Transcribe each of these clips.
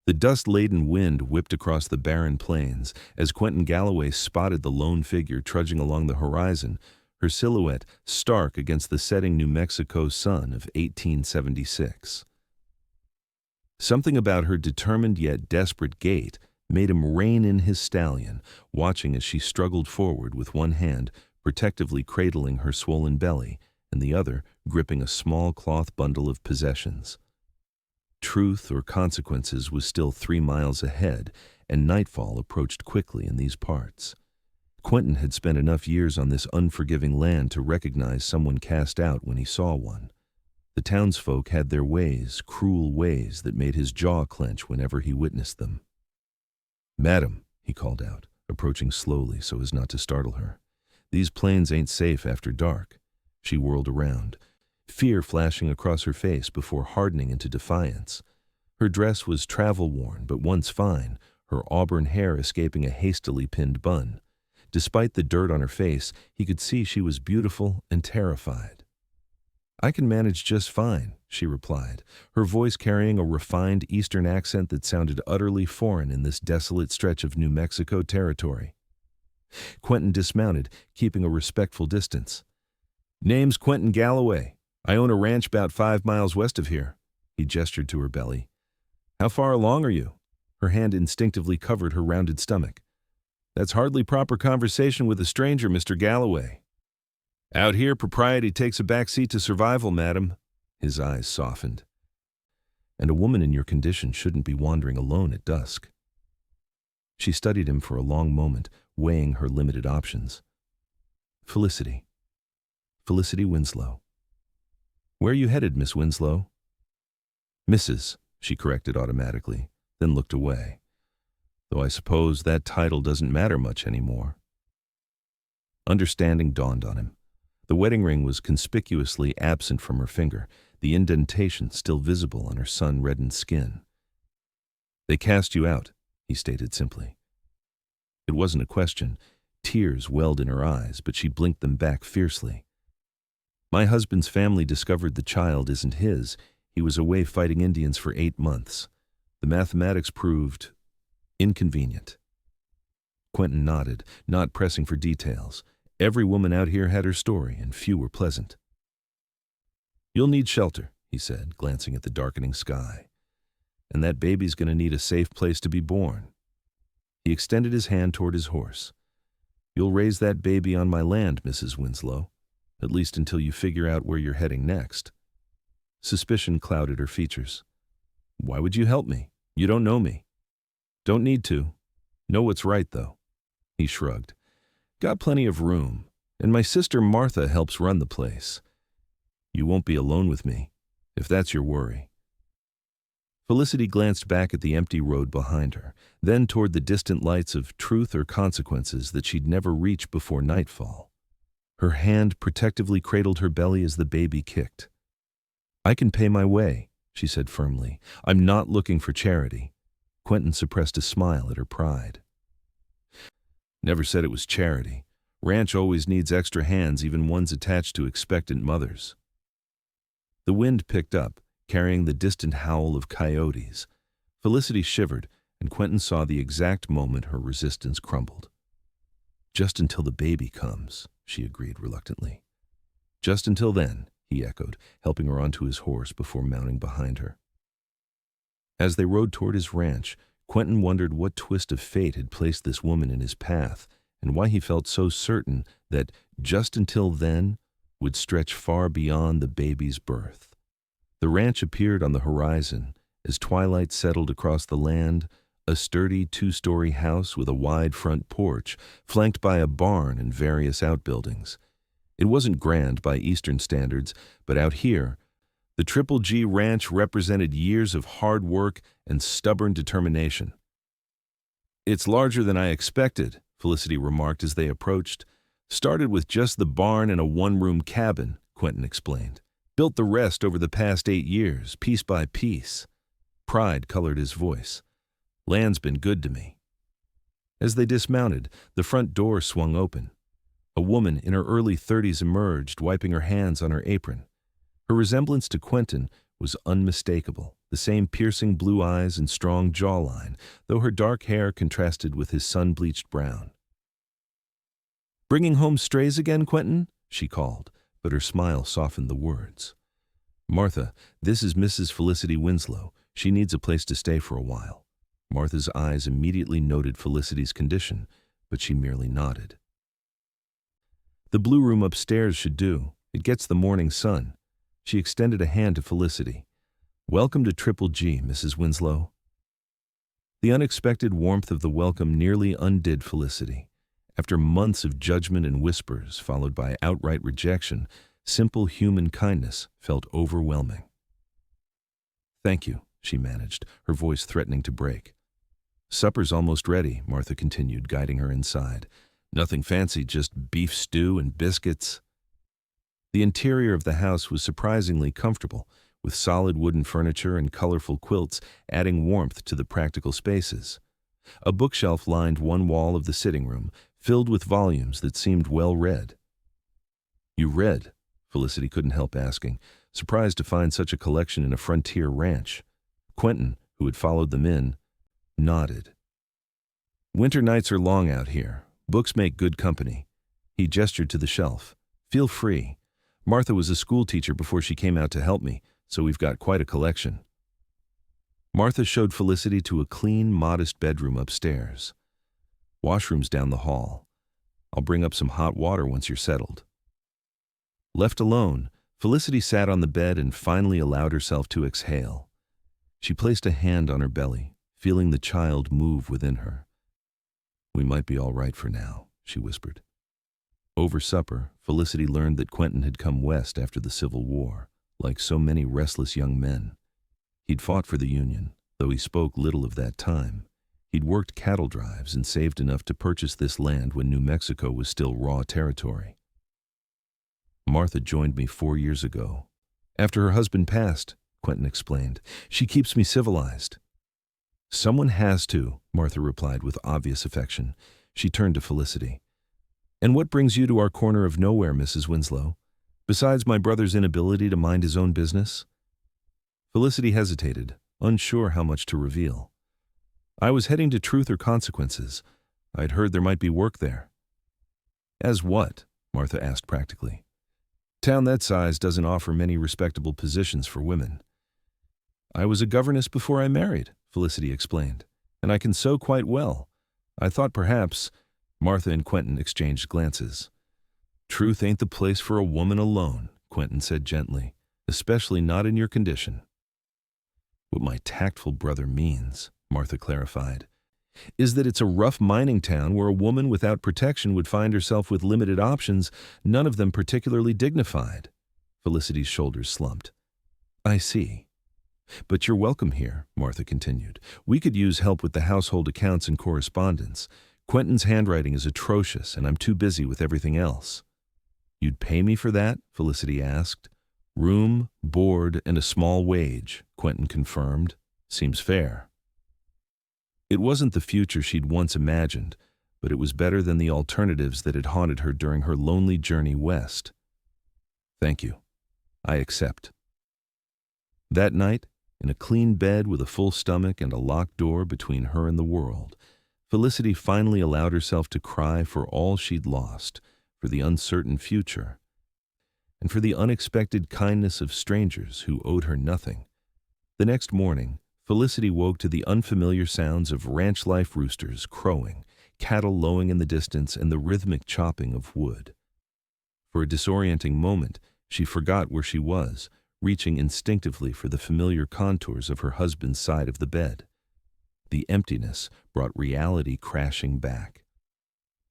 The dust-laden wind whipped across the barren plains as Quentin Galloway spotted the lone figure trudging along the horizon, her silhouette stark against the setting New Mexico sun of 1876. Something about her determined yet desperate gait made him rein in his stallion, watching as she struggled forward with one hand protectively cradling her swollen belly and the other gripping a small cloth bundle of possessions. Truth or consequences was still 3 miles ahead, and nightfall approached quickly in these parts. Quentin had spent enough years on this unforgiving land to recognize someone cast out when he saw one. The townsfolk had their ways, cruel ways that made his jaw clench whenever he witnessed them. "Madam," he called out, approaching slowly so as not to startle her. "These plains ain't safe after dark." She whirled around, fear flashing across her face before hardening into defiance. Her dress was travel-worn but once fine, her auburn hair escaping a hastily pinned bun. Despite the dirt on her face, he could see she was beautiful and terrified. "I can manage just fine," she replied, her voice carrying a refined Eastern accent that sounded utterly foreign in this desolate stretch of New Mexico territory. Quentin dismounted, keeping a respectful distance. "Name's Quentin Galloway. I own a ranch about 5 miles west of here." He gestured to her belly. "How far along are you?" Her hand instinctively covered her rounded stomach. "That's hardly proper conversation with a stranger, Mr. Galloway." "Out here, propriety takes a back seat to survival, madam." His eyes softened. "And a woman in your condition shouldn't be wandering alone at dusk." She studied him for a long moment, weighing her limited options. Felicity Winslow." "Where are you headed, Miss Winslow?" "Mrs.," she corrected automatically, then looked away. "Though I suppose that title doesn't matter much anymore." Understanding dawned on him. The wedding ring was conspicuously absent from her finger, the indentation still visible on her sun-reddened skin. "They cast you out," he stated simply. It wasn't a question. Tears welled in her eyes, but she blinked them back fiercely. "My husband's family discovered the child isn't his. He was away fighting Indians for 8 months. The mathematics proved inconvenient." Quentin nodded, not pressing for details. Every woman out here had her story, and few were pleasant. "You'll need shelter," he said, glancing at the darkening sky. "And that baby's going to need a safe place to be born." He extended his hand toward his horse. "You'll raise that baby on my land, Mrs. Winslow, at least until you figure out where you're heading next." Suspicion clouded her features. "Why would you help me? You don't know me." "Don't need to. Know what's right, though." He shrugged. "Got plenty of room, and my sister Martha helps run the place. You won't be alone with me, if that's your worry." Felicity glanced back at the empty road behind her, then toward the distant lights of truth or consequences that she'd never reach before nightfall. Her hand protectively cradled her belly as the baby kicked. "I can pay my way," she said firmly. "I'm not looking for charity." Quentin suppressed a smile at her pride. "Never said it was charity. Ranch always needs extra hands, even ones attached to expectant mothers." The wind picked up, carrying the distant howl of coyotes. Felicity shivered, and Quentin saw the exact moment her resistance crumbled. "Just until the baby comes," she agreed reluctantly. "Just until then," he echoed, helping her onto his horse before mounting behind her. As they rode toward his ranch, Quentin wondered what twist of fate had placed this woman in his path, and why he felt so certain that just until then would stretch far beyond the baby's birth. The ranch appeared on the horizon as twilight settled across the land, a sturdy 2-story house with a wide front porch, flanked by a barn and various outbuildings. It wasn't grand by Eastern standards, but out here, the Triple G Ranch represented years of hard work and stubborn determination. "It's larger than I expected," Felicity remarked as they approached. "Started with just the barn and a 1-room cabin," Quentin explained. "Built the rest over the past 8 years, piece by piece." Pride colored his voice. "Land's been good to me." As they dismounted, the front door swung open. A woman in her early 30s emerged, wiping her hands on her apron. Her resemblance to Quentin was unmistakable, the same piercing blue eyes and strong jawline, though her dark hair contrasted with his sun-bleached brown. "Bringing home strays again, Quentin?" she called, but her smile softened the words. "Martha, this is Mrs. Felicity Winslow. She needs a place to stay for a while." Martha's eyes immediately noted Felicity's condition, but she merely nodded. "The blue room upstairs should do. It gets the morning sun." She extended a hand to Felicity. "Welcome to Triple G, Mrs. Winslow." The unexpected warmth of the welcome nearly undid Felicity. After months of judgment and whispers, followed by outright rejection, simple human kindness felt overwhelming. "Thank you," she managed, her voice threatening to break. "Supper's almost ready," Martha continued, guiding her inside. "Nothing fancy, just beef stew and biscuits." The interior of the house was surprisingly comfortable, with solid wooden furniture and colorful quilts adding warmth to the practical spaces. A bookshelf lined one wall of the sitting room, filled with volumes that seemed well read. "You read?" Felicity couldn't help asking, surprised to find such a collection in a frontier ranch. Quentin, who had followed them in, nodded. "Winter nights are long out here. Books make good company." He gestured to the shelf. "Feel free. Martha was a schoolteacher before she came out to help me, so we've got quite a collection." Martha showed Felicity to a clean, modest bedroom upstairs. "Washroom's down the hall. I'll bring up some hot water once you're settled." Left alone, Felicity sat on the bed and finally allowed herself to exhale. She placed a hand on her belly, feeling the child move within her. "We might be all right for now," she whispered. Over supper, Felicity learned that Quentin had come west after the Civil War, like so many restless young men. He'd fought for the Union, though he spoke little of that time. He'd worked cattle drives and saved enough to purchase this land when New Mexico was still raw territory. "Martha joined me 4 years ago. After her husband passed," Quentin explained. "She keeps me civilized." "Someone has to," Martha replied with obvious affection. She turned to Felicity. "And what brings you to our corner of nowhere, Mrs. Winslow? Besides my brother's inability to mind his own business?" Felicity hesitated, unsure how much to reveal. "I was heading to Truth or Consequences. I'd heard there might be work there." "As what?" Martha asked practically. "Town that size doesn't offer many respectable positions for women." "I was a governess before I married," Felicity explained, "and I can sew quite well. I thought perhaps—" Martha and Quentin exchanged glances. "Truth ain't the place for a woman alone," Quentin said gently, "especially not in your condition." "What my tactful brother means," Martha clarified, "is that it's a rough mining town where a woman without protection would find herself with limited options, none of them particularly dignified." Felicity's shoulders slumped. "I see. But you're welcome here," Martha continued. "We could use help with the household accounts and correspondence. Quentin's handwriting is atrocious, and I'm too busy with everything else." "You'd pay me for that?" Felicity asked. "Room, board, and a small wage," Quentin confirmed. "Seems fair." It wasn't the future she'd once imagined, but it was better than the alternatives that had haunted her during her lonely journey west. "Thank you. I accept." That night, in a clean bed with a full stomach and a locked door between her and the world, Felicity finally allowed herself to cry for all she'd lost, for the uncertain future, and for the unexpected kindness of strangers who owed her nothing. The next morning, Felicity woke to the unfamiliar sounds of ranch-life roosters crowing, cattle lowing in the distance, and the rhythmic chopping of wood. For a disorienting moment, she forgot where she was, reaching instinctively for the familiar contours of her husband's side of the bed. The emptiness brought reality crashing back.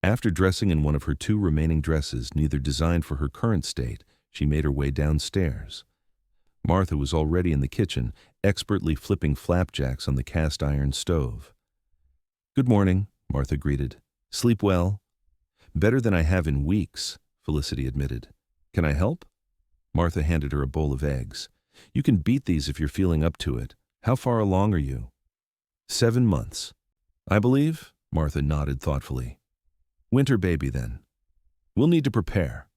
After dressing in one of her 2 remaining dresses, neither designed for her current state, she made her way downstairs. Martha was already in the kitchen, expertly flipping flapjacks on the cast-iron stove. "Good morning," Martha greeted. "Sleep well?" "Better than I have in weeks," Felicity admitted. "Can I help?" Martha handed her a bowl of eggs. "You can beat these if you're feeling up to it. How far along are you?" 7 months. "I believe," Martha nodded thoughtfully. "Winter baby, then. We'll need to prepare."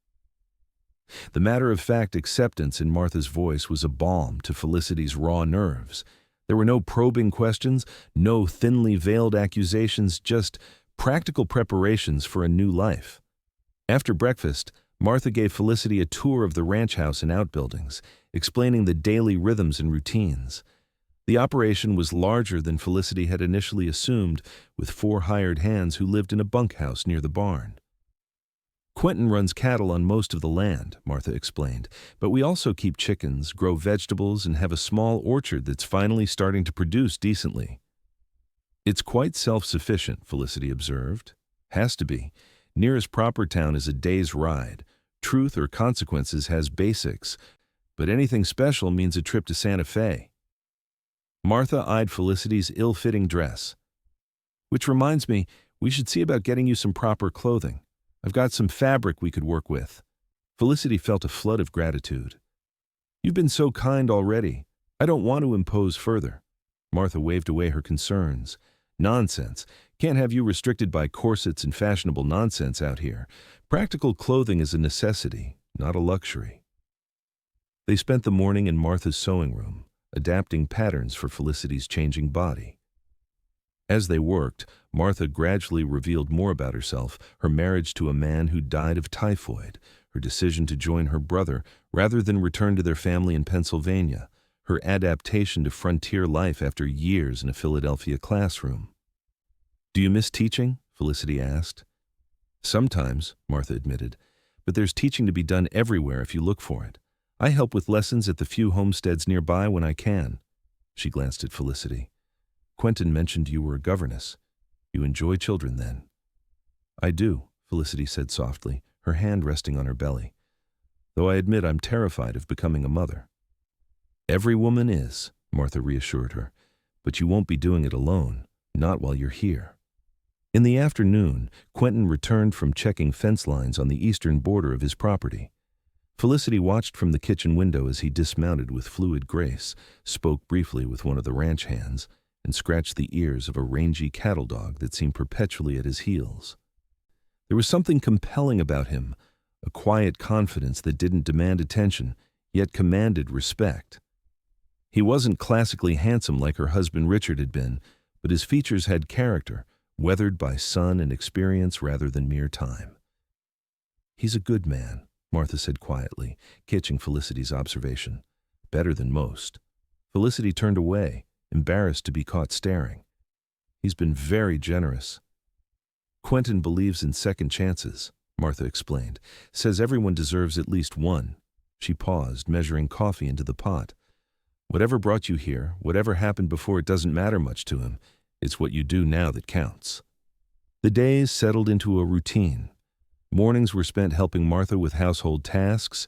The matter-of-fact acceptance in Martha's voice was a balm to Felicity's raw nerves. There were no probing questions, no thinly veiled accusations, just practical preparations for a new life. After breakfast, Martha gave Felicity a tour of the ranch house and outbuildings, explaining the daily rhythms and routines. The operation was larger than Felicity had initially assumed, with 4 hired hands who lived in a bunkhouse near the barn. Quentin runs cattle on most of the land, Martha explained, but we also keep chickens, grow vegetables, and have a small orchard that's finally starting to produce decently. It's quite self-sufficient, Felicity observed. Has to be. Nearest proper town is a day's ride. Truth or Consequences has basics, but anything special means a trip to Santa Fe. Martha eyed Felicity's ill-fitting dress. Which reminds me, we should see about getting you some proper clothing. I've got some fabric we could work with. Felicity felt a flood of gratitude. You've been so kind already. I don't want to impose further. Martha waved away her concerns. Nonsense. Can't have you restricted by corsets and fashionable nonsense out here. Practical clothing is a necessity, not a luxury. They spent the morning in Martha's sewing room, adapting patterns for Felicity's changing body. As they worked, Martha gradually revealed more about herself, her marriage to a man who died of typhoid, her decision to join her brother rather than return to their family in Pennsylvania, her adaptation to frontier life after years in a Philadelphia classroom. Do you miss teaching? Felicity asked. Sometimes, Martha admitted, but there's teaching to be done everywhere if you look for it. I help with lessons at the few homesteads nearby when I can. She glanced at Felicity. Quentin mentioned you were a governess. You enjoy children, then? I do, Felicity said softly, her hand resting on her belly. Though I admit I'm terrified of becoming a mother. Every woman is, Martha reassured her, but you won't be doing it alone, not while you're here. In the afternoon, Quentin returned from checking fence lines on the eastern border of his property. Felicity watched from the kitchen window as he dismounted with fluid grace, spoke briefly with one of the ranch hands, and scratched the ears of a rangy cattle dog that seemed perpetually at his heels. There was something compelling about him, a quiet confidence that didn't demand attention, yet commanded respect. He wasn't classically handsome like her husband Richard had been, but his features had character, weathered by sun and experience rather than mere time. He's a good man, Martha said quietly, catching Felicity's observation. Better than most. Felicity turned away, embarrassed to be caught staring. He's been very generous. Quentin believes in second chances, Martha explained. Says everyone deserves at least one. She paused, measuring coffee into the pot. Whatever brought you here, whatever happened before, it doesn't matter much to him. It's what you do now that counts. The days settled into a routine. Mornings were spent helping Martha with household tasks,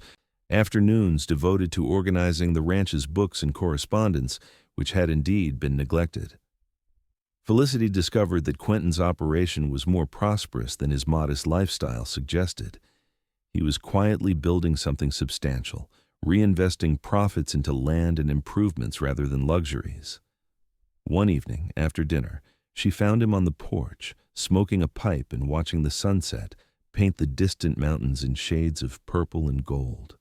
afternoons devoted to organizing the ranch's books and correspondence, which had indeed been neglected. Felicity discovered that Quentin's operation was more prosperous than his modest lifestyle suggested. He was quietly building something substantial, reinvesting profits into land and improvements rather than luxuries. One evening, after dinner, she found him on the porch, smoking a pipe and watching the sunset paint the distant mountains in shades of purple and gold.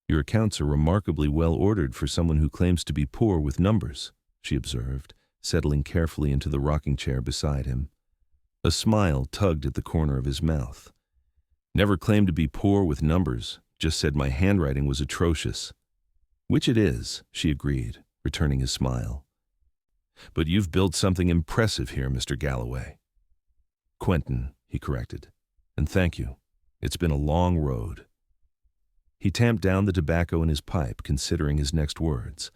Your accounts are remarkably well ordered for someone who claims to be poor with numbers, she observed, settling carefully into the rocking chair beside him. A smile tugged at the corner of his mouth. Never claimed to be poor with numbers, just said my handwriting was atrocious. Which it is, she agreed, returning his smile. But you've built something impressive here, Mr. Galloway. Quentin, he corrected. And thank you. It's been a long road. He tamped down the tobacco in his pipe, considering his next words.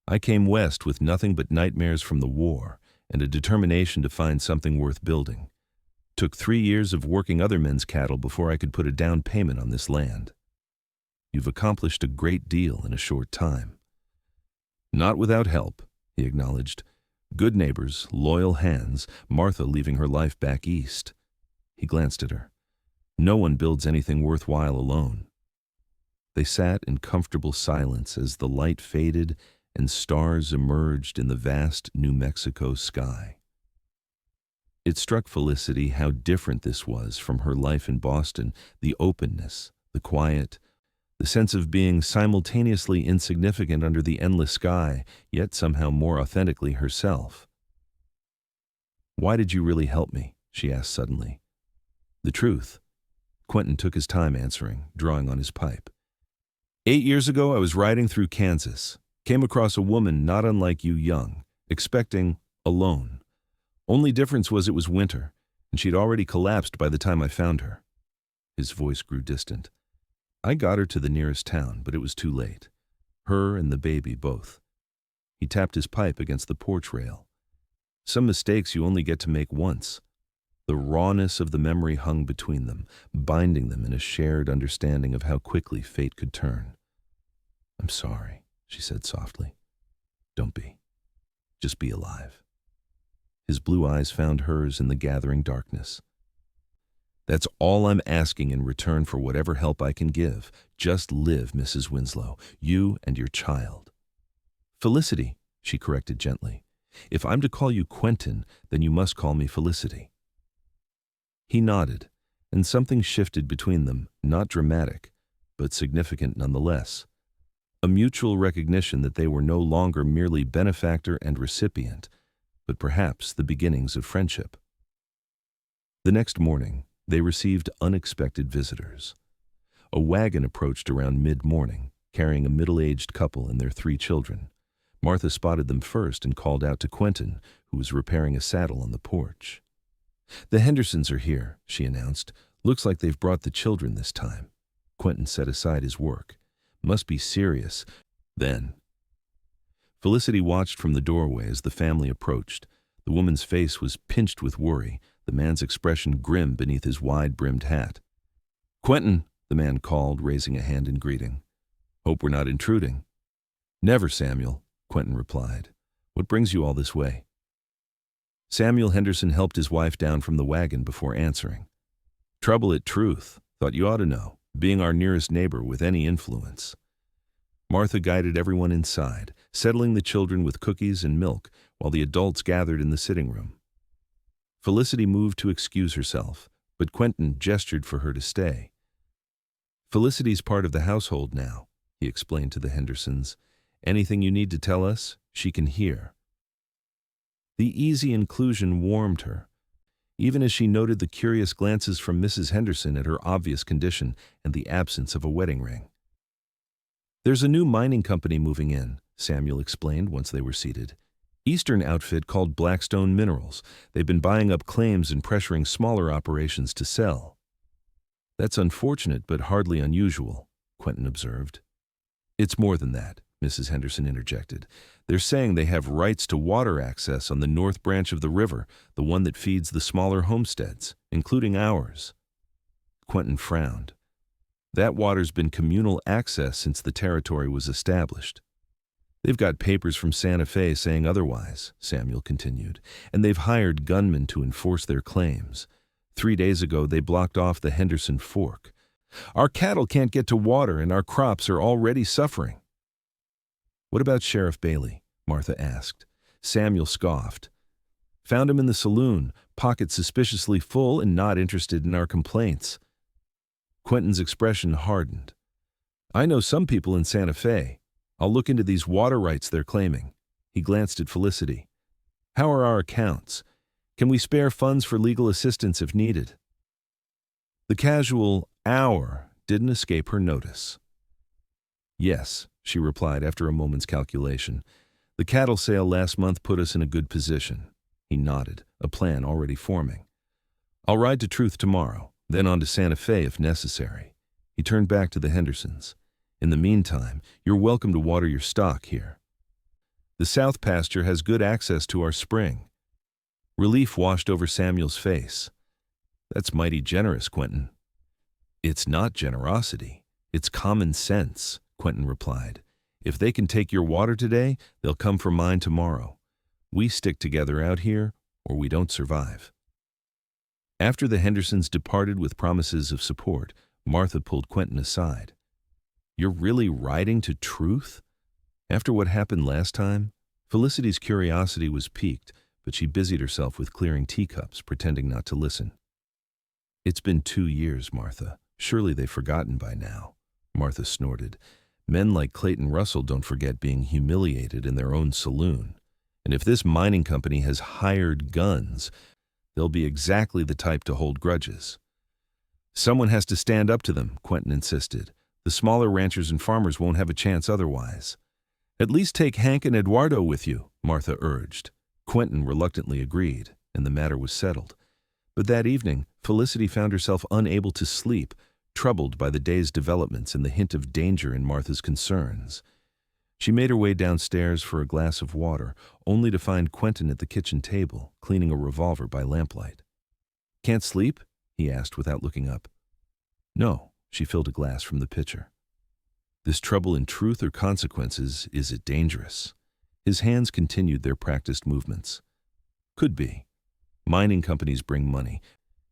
I came west with nothing but nightmares from the war and a determination to find something worth building. Took 3 years of working other men's cattle before I could put a down payment on this land. You've accomplished a great deal in a short time. Not without help, he acknowledged. Good neighbors, loyal hands, Martha leaving her life back east. He glanced at her. No one builds anything worthwhile alone. They sat in comfortable silence as the light faded and stars emerged in the vast New Mexico sky. It struck Felicity how different this was from her life in Boston, the openness, The quiet, the sense of being simultaneously insignificant under the endless sky, yet somehow more authentically herself. "Why did you really help me?" she asked suddenly. "The truth." Quentin took his time answering, drawing on his pipe. 8 years ago, I was riding through Kansas, came across a woman not unlike you young, expecting, alone. Only difference was it was winter, and she'd already collapsed by the time I found her." His voice grew distant. "I got her to the nearest town, but it was too late. Her and the baby both." He tapped his pipe against the porch rail. "Some mistakes you only get to make once." The rawness of the memory hung between them, binding them in a shared understanding of how quickly fate could turn. "I'm sorry," she said softly. "Don't be. Just be alive." His blue eyes found hers in the gathering darkness. "That's all I'm asking in return for whatever help I can give. Just live, Mrs. Winslow, you and your child." "Felicity," she corrected gently. "If I'm to call you Quentin, then you must call me Felicity." He nodded, and something shifted between them, not dramatic, but significant nonetheless. A mutual recognition that they were no longer merely benefactor and recipient, but perhaps the beginnings of friendship. The next morning, they received unexpected visitors. A wagon approached around mid-morning, carrying a middle-aged couple and their 3 children. Martha spotted them first and called out to Quentin, who was repairing a saddle on the porch. "The Hendersons are here," she announced. "Looks like they've brought the children this time." Quentin set aside his work. "Must be serious." Then Felicity watched from the doorway as the family approached. The woman's face was pinched with worry, the man's expression grim beneath his wide-brimmed hat. "Quentin," the man called, raising a hand in greeting. "Hope we're not intruding." "Never, Samuel," Quentin replied. "What brings you all this way?" Samuel Henderson helped his wife down from the wagon before answering. "Trouble at Truth. Thought you ought to know, being our nearest neighbor with any influence." Martha guided everyone inside, settling the children with cookies and milk while the adults gathered in the sitting room. Felicity moved to excuse herself, but Quentin gestured for her to stay. "Felicity's part of the household now," he explained to the Hendersons. "Anything you need to tell us, she can hear." The easy inclusion warmed her, even as she noted the curious glances from Mrs. Henderson at her obvious condition and the absence of a wedding ring. "There's a new mining company moving in," Samuel explained once they were seated. "Eastern outfit called Blackstone Minerals. They've been buying up claims and pressuring smaller operations to sell." "That's unfortunate but hardly unusual," Quentin observed. "It's more than that," Mrs. Henderson interjected. "They're saying they have rights to water access on the north branch of the river, the one that feeds the smaller homesteads, including ours." Quentin frowned. "That water's been communal access since the territory was established." "They've got papers from Santa Fe saying otherwise," Samuel continued, "and they've hired gunmen to enforce their claims. 3 days ago, they blocked off the Henderson Fork. Our cattle can't get to water and our crops are already suffering." "What about Sheriff Bailey?" Martha asked. Samuel scoffed. "Found him in the saloon, pockets suspiciously full and not interested in our complaints." Quentin's expression hardened. "I know some people in Santa Fe. I'll look into these water rights they're claiming." He glanced at Felicity. "How are our accounts? Can we spare funds for legal assistance if needed?" The casual "our" didn't escape her notice. "Yes," she replied after a moment's calculation. "The cattle sale last month put us in a good position." He nodded, a plan already forming. "I'll ride to Truth tomorrow, then on to Santa Fe if necessary." He turned back to the Hendersons. "In the meantime, you're welcome to water your stock here. The south pasture has good access to our spring." Relief washed over Samuel's face. "That's mighty generous, Quentin." "It's not generosity. It's common sense," Quentin replied. "If they can take your water today, they'll come for mine tomorrow. We stick together out here, or we don't survive." After the Hendersons departed with promises of support, Martha pulled Quentin aside. "You're really riding to Truth? After what happened last time?" Felicity's curiosity was piqued, but she busied herself with clearing teacups, pretending not to listen. "It's been 2 years, Martha," Surely they've forgotten by now, Martha snorted. Men like Clayton Russell don't forget being humiliated in their own saloon. And if this mining company has hired guns, they'll be exactly the type to hold grudges. Someone has to stand up to them, Quentin insisted. The smaller ranchers and farmers won't have a chance otherwise. At least take Hank and Eduardo with you, Martha urged. Quentin reluctantly agreed, and the matter was settled. But that evening, Felicity found herself unable to sleep, troubled by the day's developments and the hint of danger in Martha's concerns. She made her way downstairs for a glass of water, only to find Quentin at the kitchen table, cleaning a revolver by lamplight. "Can't sleep?" he asked without looking up. "No," she filled a glass from the pitcher. "This trouble in truth or consequences, is it dangerous?" His hands continued their practiced movements. "Could be. Mining companies bring money,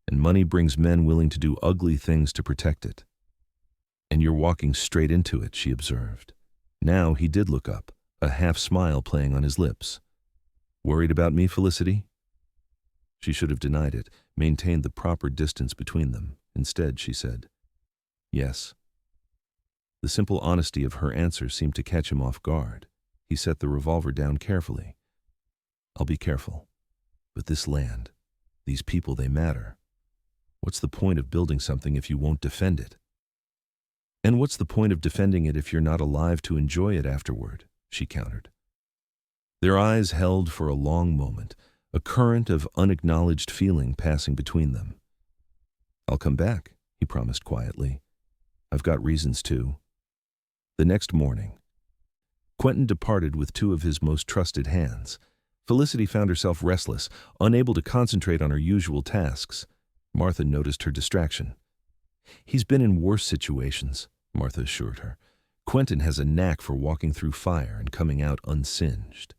and money brings men willing to do ugly things to protect it." "And you're walking straight into it," she observed. Now he did look up, a half-smile playing on his lips. "Worried about me, Felicity?" She should have denied it, maintained the proper distance between them. Instead, she said, "Yes." The simple honesty of her answer seemed to catch him off guard. He set the revolver down carefully. "I'll be careful. But this land, these people, they matter. What's the point of building something if you won't defend it? And what's the point of defending it if you're not alive to enjoy it afterward?" she countered. Their eyes held for a long moment, a current of unacknowledged feeling passing between them. "I'll come back," he promised quietly. "I've got reasons to." The next morning, Quentin departed with two of his most trusted hands. Felicity found herself restless, unable to concentrate on her usual tasks. Martha noticed her distraction. "He's been in worse situations," Martha assured her. "Quentin has a knack for walking through fire and coming out unsinged."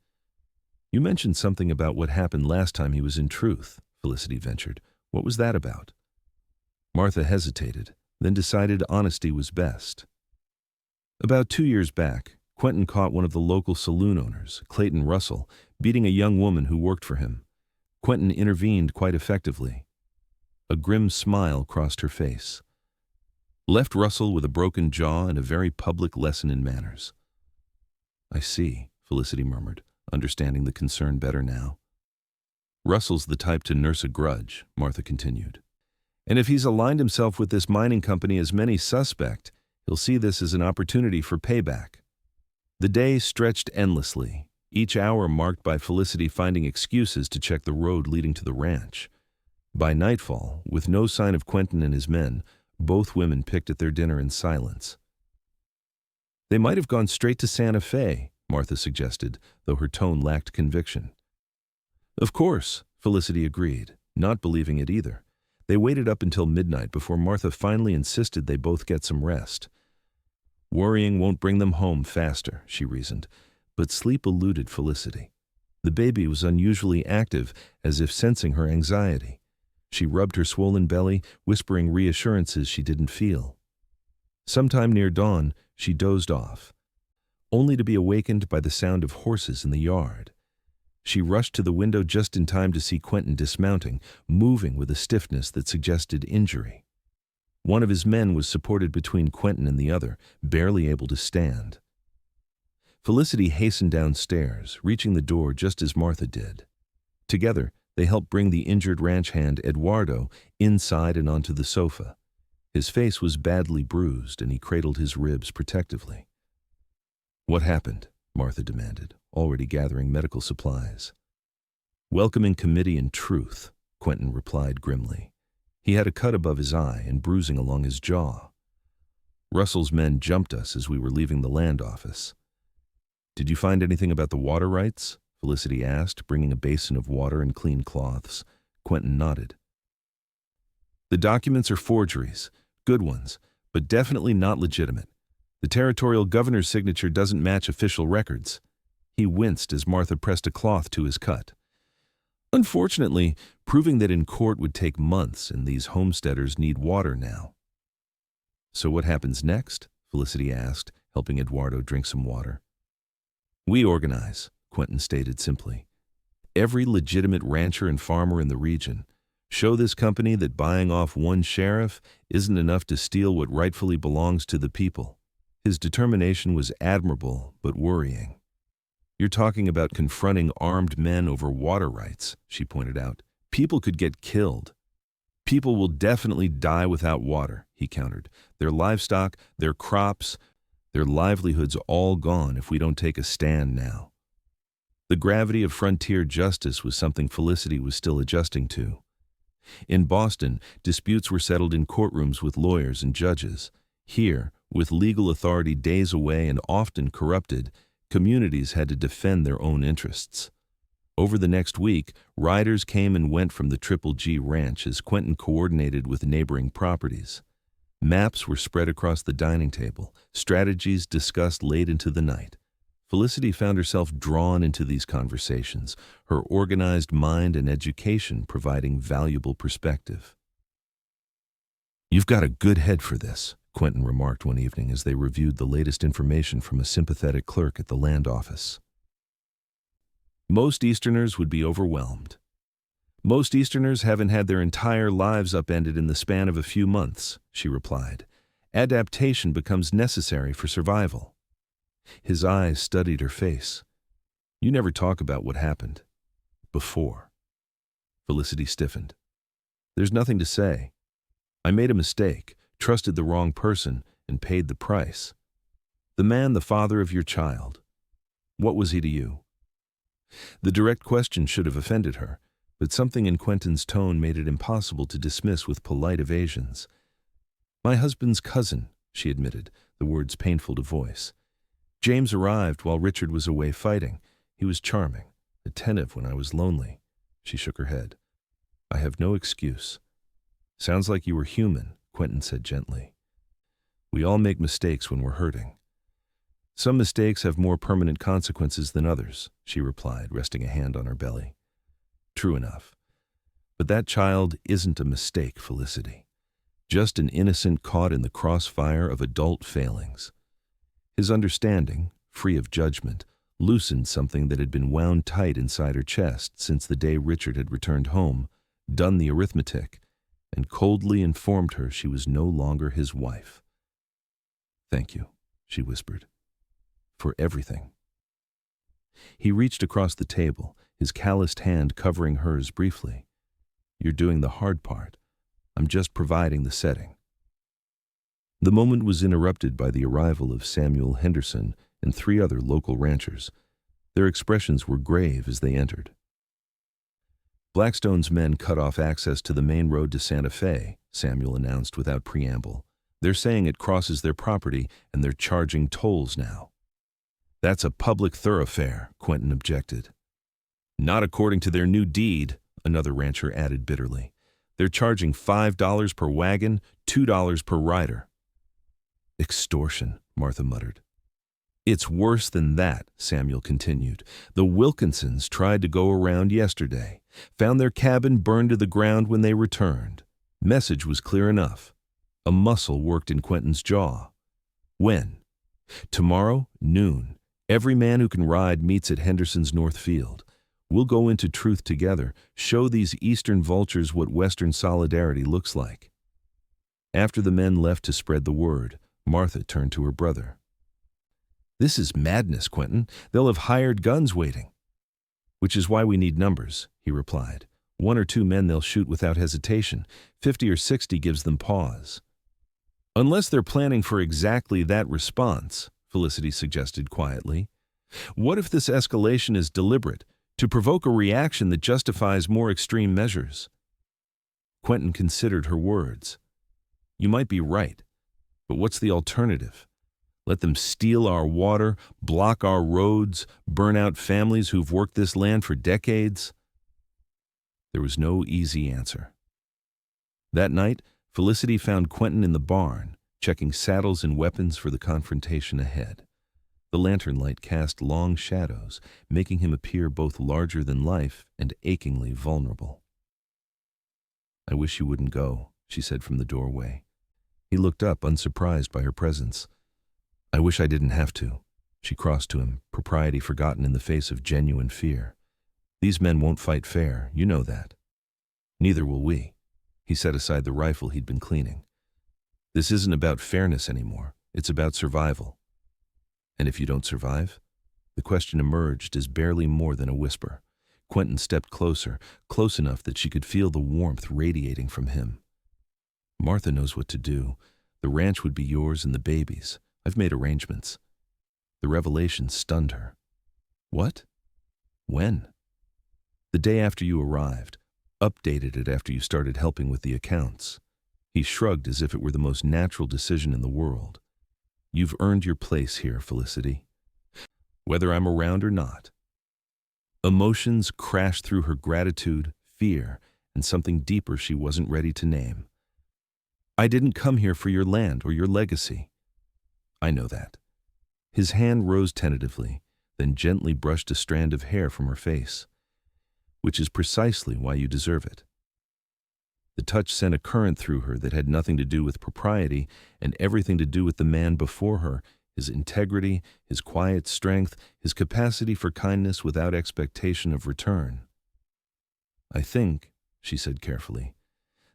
"You mentioned something about what happened last time he was in truth," Felicity ventured. "What was that about?" Martha hesitated, then decided honesty was best. "About 2 years back, Quentin caught one of the local saloon owners, Clayton Russell, beating a young woman who worked for him. Quentin intervened quite effectively." A grim smile crossed her face. "Left Russell with a broken jaw and a very public lesson in manners." "I see," Felicity murmured, understanding the concern better now. "Russell's the type to nurse a grudge," Martha continued. "And if he's aligned himself with this mining company as many suspect, he'll see this as an opportunity for payback." The day stretched endlessly, each hour marked by Felicity finding excuses to check the road leading to the ranch. By nightfall, with no sign of Quentin and his men, both women picked at their dinner in silence. "They might have gone straight to Santa Fe," Martha suggested, though her tone lacked conviction. "Of course," Felicity agreed, not believing it either. They waited up until midnight before Martha finally insisted they both get some rest. "Worrying won't bring them home faster," she reasoned, but sleep eluded Felicity. The baby was unusually active, as if sensing her anxiety. She rubbed her swollen belly, whispering reassurances she didn't feel. Sometime near dawn, she dozed off, only to be awakened by the sound of horses in the yard. She rushed to the window just in time to see Quentin dismounting, moving with a stiffness that suggested injury. One of his men was supported between Quentin and the other, barely able to stand. Felicity hastened downstairs, reaching the door just as Martha did. Together, they helped bring the injured ranch hand Eduardo inside and onto the sofa. His face was badly bruised, and he cradled his ribs protectively. "What happened?" Martha demanded, already gathering medical supplies. "Welcoming committee in truth," Quentin replied grimly. He had a cut above his eye and bruising along his jaw. "Russell's men jumped us as we were leaving the land office." "Did you find anything about the water rights?" Felicity asked, bringing a basin of water and clean cloths. Quentin nodded. "The documents are forgeries, good ones, but definitely not legitimate. The territorial governor's signature doesn't match official records." He winced as Martha pressed a cloth to his cut. "Unfortunately, proving that in court would take months, and these homesteaders need water now." "So what happens next?" Felicity asked, helping Eduardo drink some water. "We organize," Quentin stated simply. "Every legitimate rancher and farmer in the region. Show this company that buying off one sheriff isn't enough to steal what rightfully belongs to the people. His determination was admirable, but worrying. You're talking about confronting armed men over water rights, she pointed out. People could get killed. People will definitely die without water, he countered. Their livestock, their crops, their livelihoods all gone if we don't take a stand now. The gravity of frontier justice was something Felicity was still adjusting to. In Boston, disputes were settled in courtrooms with lawyers and judges. Here, with legal authority days away and often corrupted, communities had to defend their own interests. Over the next week, riders came and went from the Triple G Ranch as Quentin coordinated with neighboring properties. Maps were spread across the dining table, strategies discussed late into the night. Felicity found herself drawn into these conversations, her organized mind and education providing valuable perspective. "You've got a good head for this," Quentin remarked one evening as they reviewed the latest information from a sympathetic clerk at the land office. "Most Easterners would be overwhelmed. Most Easterners haven't had their entire lives upended in the span of a few months," she replied. "Adaptation becomes necessary for survival." His eyes studied her face. "You never talk about what happened before." Felicity stiffened. "There's nothing to say. I made a mistake, trusted the wrong person, and paid the price. The man, the father of your child. What was he to you?" The direct question should have offended her, but something in Quentin's tone made it impossible to dismiss with polite evasions. "My husband's cousin," she admitted, the words painful to voice. "James arrived while Richard was away fighting. He was charming, attentive when I was lonely." She shook her head. "I have no excuse." "Sounds like you were human," Quentin said gently. "We all make mistakes when we're hurting." "Some mistakes have more permanent consequences than others," she replied, resting a hand on her belly. "True enough. But that child isn't a mistake, Felicity. Just an innocent caught in the crossfire of adult failings." His understanding, free of judgment, loosened something that had been wound tight inside her chest since the day Richard had returned home, done the arithmetic, and coldly informed her she was no longer his wife. "Thank you," she whispered, "for everything." He reached across the table, his calloused hand covering hers briefly. "You're doing the hard part. I'm just providing the setting." The moment was interrupted by the arrival of Samuel Henderson and 3 other local ranchers. Their expressions were grave as they entered. "Blackstone's men cut off access to the main road to Santa Fe," Samuel announced without preamble. "They're saying it crosses their property and they're charging tolls now." "That's a public thoroughfare," Quentin objected. "Not according to their new deed," another rancher added bitterly. "They're charging $5 per wagon, $2 per rider." "Extortion," Martha muttered. "It's worse than that," Samuel continued. "The Wilkinsons tried to go around yesterday, found their cabin burned to the ground when they returned. Message was clear enough. A muscle worked in Quentin's jaw. When? Tomorrow, noon. Every man who can ride meets at Henderson's North Field. We'll go into truth together, show these Eastern vultures what Western solidarity looks like." After the men left to spread the word, Martha turned to her brother. "This is madness, Quentin. They'll have hired guns waiting." "Which is why we need numbers," he replied. 1 or 2 men they'll shoot without hesitation. 50 or 60 gives them pause." "Unless they're planning for exactly that response," Felicity suggested quietly. "What if this escalation is deliberate, to provoke a reaction that justifies more extreme measures?" Quentin considered her words. "You might be right. But what's the alternative? Let them steal our water, block our roads, burn out families who've worked this land for decades?" There was no easy answer. That night, Felicity found Quentin in the barn, checking saddles and weapons for the confrontation ahead. The lantern light cast long shadows, making him appear both larger than life and achingly vulnerable. "I wish you wouldn't go," she said from the doorway. He looked up, unsurprised by her presence. "I wish I didn't have to." She crossed to him, propriety forgotten in the face of genuine fear. "These men won't fight fair, you know that." Neither will we. He set aside the rifle he'd been cleaning. This isn't about fairness anymore. It's about survival. And if you don't survive? The question emerged as barely more than a whisper. Quentin stepped closer, close enough that she could feel the warmth radiating from him. Martha knows what to do. The ranch would be yours and the baby's. I've made arrangements. The revelation stunned her. What? When? The day after you arrived. Updated it after you started helping with the accounts. He shrugged as if it were the most natural decision in the world. You've earned your place here, Felicity. Whether I'm around or not. Emotions crashed through her: gratitude, fear, and something deeper she wasn't ready to name. I didn't come here for your land or your legacy. I know that. His hand rose tentatively, then gently brushed a strand of hair from her face. Which is precisely why you deserve it. The touch sent a current through her that had nothing to do with propriety and everything to do with the man before her, his integrity, his quiet strength, his capacity for kindness without expectation of return. I think, she said carefully,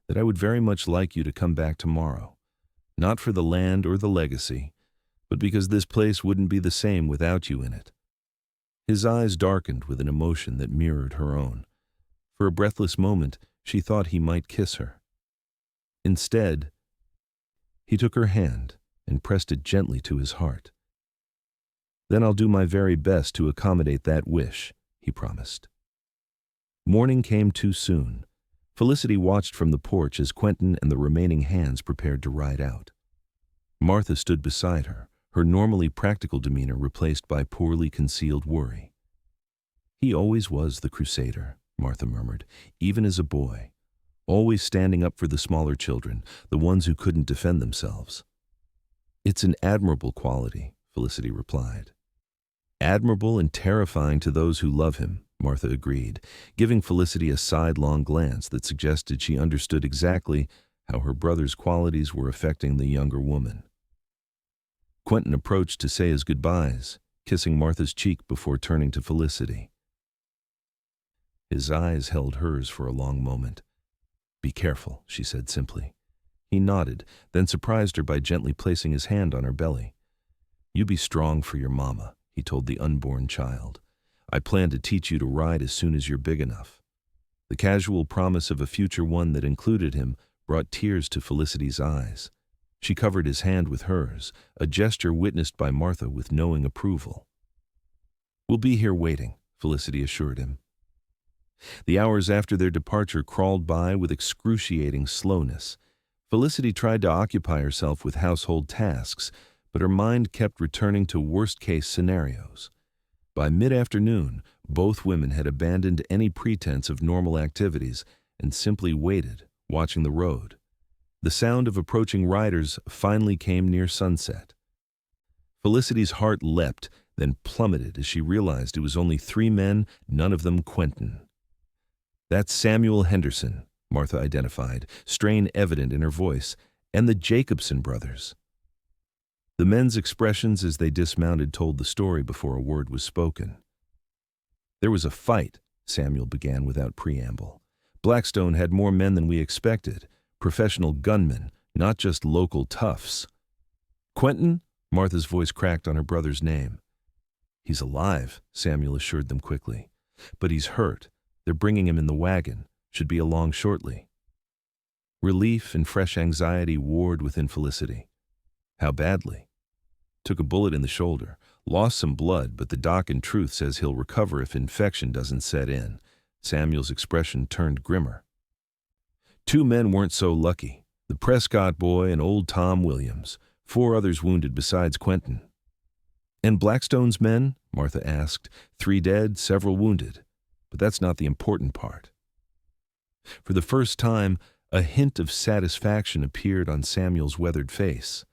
that I would very much like you to come back tomorrow, not for the land or the legacy, but because this place wouldn't be the same without you in it. His eyes darkened with an emotion that mirrored her own. For a breathless moment, she thought he might kiss her. Instead, he took her hand and pressed it gently to his heart. Then I'll do my very best to accommodate that wish, he promised. Morning came too soon. Felicity watched from the porch as Quentin and the remaining hands prepared to ride out. Martha stood beside her, her normally practical demeanor replaced by poorly concealed worry. He always was the crusader, Martha murmured, even as a boy, always standing up for the smaller children, the ones who couldn't defend themselves. It's an admirable quality, Felicity replied. Admirable and terrifying to those who love him, Martha agreed, giving Felicity a sidelong glance that suggested she understood exactly how her brother's qualities were affecting the younger woman. Quentin approached to say his goodbyes, kissing Martha's cheek before turning to Felicity. His eyes held hers for a long moment. Be careful, she said simply. He nodded, then surprised her by gently placing his hand on her belly. You be strong for your mama, he told the unborn child. I plan to teach you to ride as soon as you're big enough. The casual promise of a future one that included him brought tears to Felicity's eyes. She covered his hand with hers, a gesture witnessed by Martha with knowing approval. We'll be here waiting, Felicity assured him. The hours after their departure crawled by with excruciating slowness. Felicity tried to occupy herself with household tasks, but her mind kept returning to worst-case scenarios. By mid-afternoon, both women had abandoned any pretense of normal activities and simply waited, watching the road. The sound of approaching riders finally came near sunset. Felicity's heart leapt, then plummeted as she realized it was only 3 men, none of them Quentin. That's Samuel Henderson, Martha identified, strain evident in her voice, and the Jacobson brothers. The men's expressions as they dismounted told the story before a word was spoken. There was a fight, Samuel began without preamble. Blackstone had more men than we expected. Professional gunmen, not just local toughs. Quentin? Martha's voice cracked on her brother's name. He's alive, Samuel assured them quickly. But he's hurt. They're bringing him in the wagon. Should be along shortly. Relief and fresh anxiety warred within Felicity. How badly? Took a bullet in the shoulder. Lost some blood, but the doc in truth says he'll recover if infection doesn't set in. Samuel's expression turned grimmer. 2 men weren't so lucky. The Prescott boy and old Tom Williams. 4 others wounded besides Quentin. And Blackstone's men? Martha asked. 3 dead, several wounded. But that's not the important part. For the first time, a hint of satisfaction appeared on Samuel's weathered face.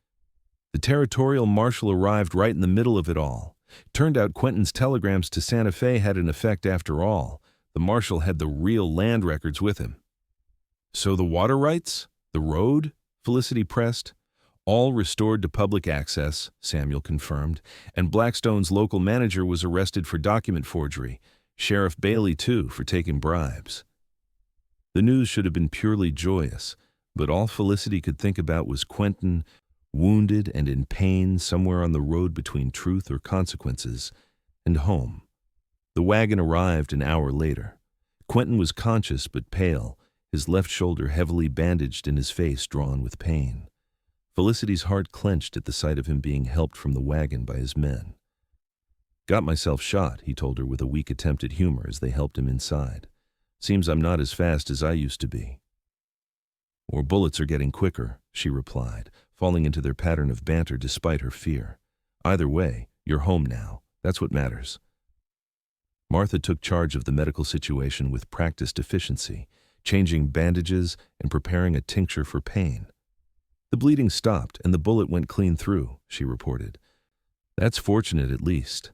The territorial marshal arrived right in the middle of it all. Turned out Quentin's telegrams to Santa Fe had an effect after all. The marshal had the real land records with him. So the water rights? The road? Felicity pressed. All restored to public access, Samuel confirmed, and Blackstone's local manager was arrested for document forgery. Sheriff Bailey, too, for taking bribes. The news should have been purely joyous, but all Felicity could think about was Quentin, wounded and in pain somewhere on the road between truth or consequences, and home. The wagon arrived an hour later. Quentin was conscious but pale, his left shoulder heavily bandaged and his face drawn with pain. Felicity's heart clenched at the sight of him being helped from the wagon by his men. "Got myself shot," he told her with a weak attempt at humor as they helped him inside. "Seems I'm not as fast as I used to be." "Or bullets are getting quicker," she replied, falling into their pattern of banter despite her fear. "Either way, you're home now. That's what matters." Martha took charge of the medical situation with practiced efficiency, changing bandages and preparing a tincture for pain. "The bleeding stopped and the bullet went clean through," she reported. "That's fortunate at least."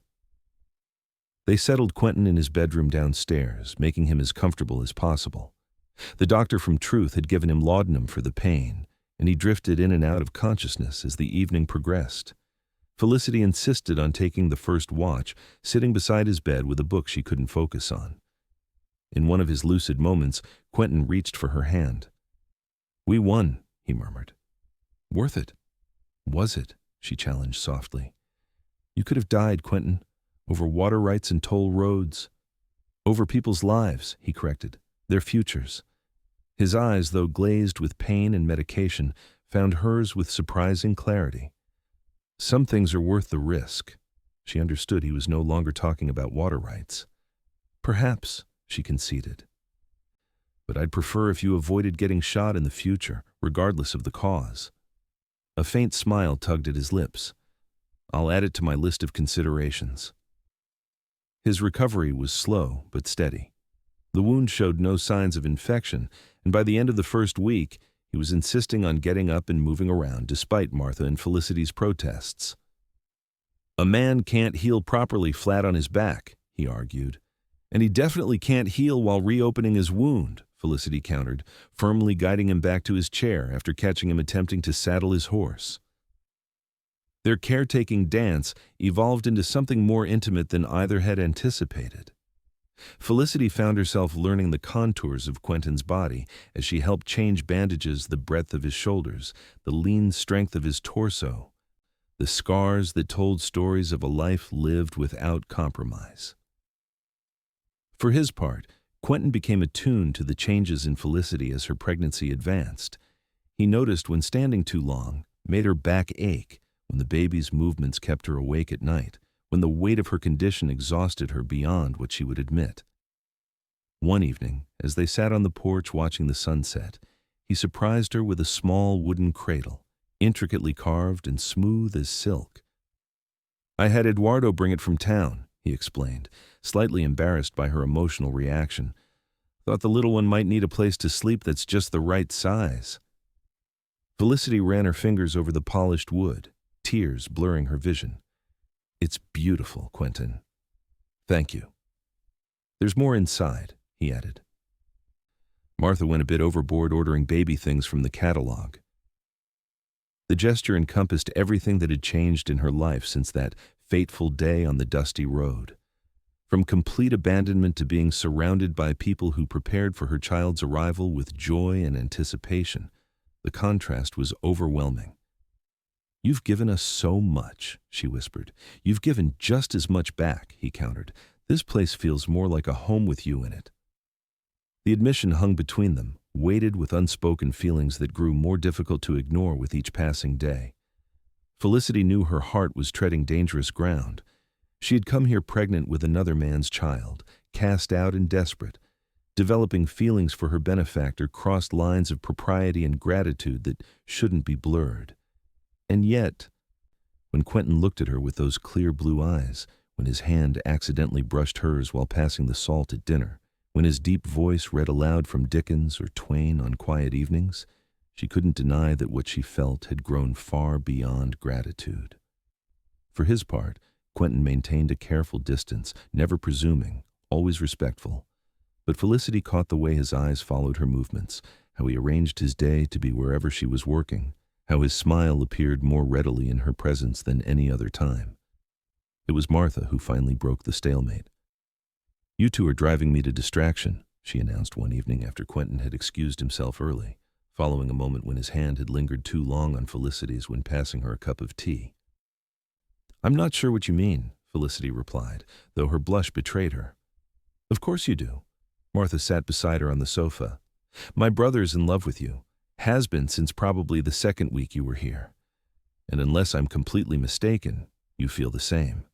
They settled Quentin in his bedroom downstairs, making him as comfortable as possible. The doctor from Truth had given him laudanum for the pain, and he drifted in and out of consciousness as the evening progressed. Felicity insisted on taking the first watch, sitting beside his bed with a book she couldn't focus on. In one of his lucid moments, Quentin reached for her hand. "We won," he murmured. "Worth it." "Was it?" she challenged softly. "You could have died, Quentin, over water rights and toll roads." "Over people's lives," he corrected, "their futures." His eyes, though glazed with pain and medication, found hers with surprising clarity. "Some things are worth the risk." She understood he was no longer talking about water rights. "Perhaps," she conceded. "But I'd prefer if you avoided getting shot in the future, regardless of the cause." A faint smile tugged at his lips. "I'll add it to my list of considerations." His recovery was slow but steady. The wound showed no signs of infection, and by the end of the first week, he was insisting on getting up and moving around despite Martha and Felicity's protests. "A man can't heal properly flat on his back," he argued. "And he definitely can't heal while reopening his wound," Felicity countered, firmly guiding him back to his chair after catching him attempting to saddle his horse. Their caretaking dance evolved into something more intimate than either had anticipated. Felicity found herself learning the contours of Quentin's body as she helped change bandages, the breadth of his shoulders, the lean strength of his torso, the scars that told stories of a life lived without compromise. For his part, Quentin became attuned to the changes in Felicity as her pregnancy advanced. He noticed when standing too long made her back ache, when the baby's movements kept her awake at night, when the weight of her condition exhausted her beyond what she would admit. One evening, as they sat on the porch watching the sunset, he surprised her with a small wooden cradle, intricately carved and smooth as silk. "I had Eduardo bring it from town," he explained, slightly embarrassed by her emotional reaction. "Thought the little one might need a place to sleep that's just the right size." Felicity ran her fingers over the polished wood, tears blurring her vision. "It's beautiful, Quentin." "Thank you." "There's more inside," he added. Martha went a bit overboard ordering baby things from the catalog. The gesture encompassed everything that had changed in her life since that fateful day on the dusty road. From complete abandonment to being surrounded by people who prepared for her child's arrival with joy and anticipation, the contrast was overwhelming. "You've given us so much," she whispered. "You've given just as much back," he countered. "This place feels more like a home with you in it." The admission hung between them, weighted with unspoken feelings that grew more difficult to ignore with each passing day. Felicity knew her heart was treading dangerous ground. She had come here pregnant with another man's child, cast out and desperate. Developing feelings for her benefactor crossed lines of propriety and gratitude that shouldn't be blurred. And yet, when Quentin looked at her with those clear blue eyes, when his hand accidentally brushed hers while passing the salt at dinner, when his deep voice read aloud from Dickens or Twain on quiet evenings, she couldn't deny that what she felt had grown far beyond gratitude. For his part, Quentin maintained a careful distance, never presuming, always respectful. But Felicity caught the way his eyes followed her movements, how he arranged his day to be wherever she was working, how his smile appeared more readily in her presence than any other time. It was Martha who finally broke the stalemate. "You two are driving me to distraction," she announced one evening after Quentin had excused himself early, following a moment when his hand had lingered too long on Felicity's when passing her a cup of tea. "I'm not sure what you mean," Felicity replied, though her blush betrayed her. "Of course you do." Martha sat beside her on the sofa. "My brother's in love with you. Has been since probably the second week you were here. And unless I'm completely mistaken, you feel the same."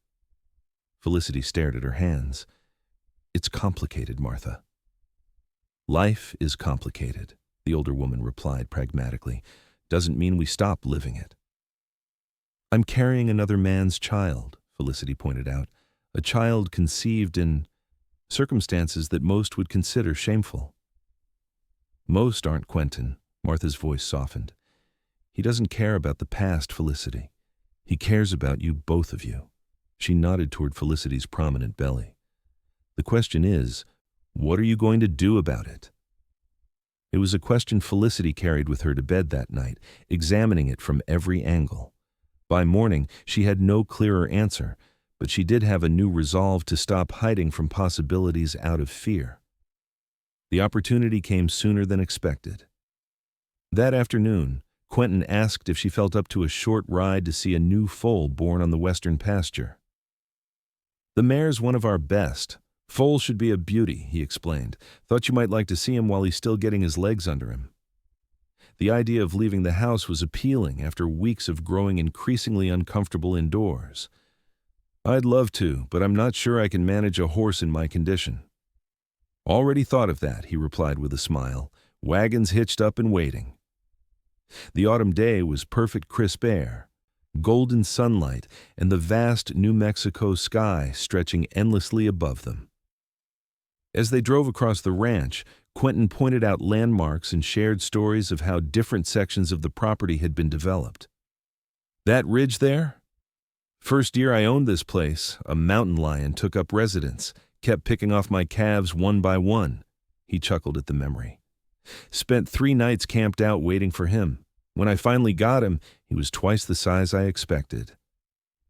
Felicity stared at her hands. "It's complicated, Martha." "Life is complicated," the older woman replied pragmatically. "Doesn't mean we stop living it." "I'm carrying another man's child," Felicity pointed out. "A child conceived in circumstances that most would consider shameful." "Most aren't, Quentin." Martha's voice softened. "He doesn't care about the past, Felicity. He cares about you, both of you." She nodded toward Felicity's prominent belly. "The question is, what are you going to do about it?" It was a question Felicity carried with her to bed that night, examining it from every angle. By morning, she had no clearer answer, but she did have a new resolve to stop hiding from possibilities out of fear. The opportunity came sooner than expected. That afternoon, Quentin asked if she felt up to a short ride to see a new foal born on the western pasture. "The mare's one of our best. Foal should be a beauty," he explained. "Thought you might like to see him while he's still getting his legs under him." The idea of leaving the house was appealing after weeks of growing increasingly uncomfortable indoors. "I'd love to, but I'm not sure I can manage a horse in my condition." "Already thought of that," he replied with a smile. "Wagons hitched up and waiting." The autumn day was perfect crisp air, golden sunlight, and the vast New Mexico sky stretching endlessly above them. As they drove across the ranch, Quentin pointed out landmarks and shared stories of how different sections of the property had been developed. "That ridge there? First year I owned this place, a mountain lion took up residence, kept picking off my calves one by one." He chuckled at the memory. "Spent 3 nights camped out waiting for him. When I finally got him, he was twice the size I expected."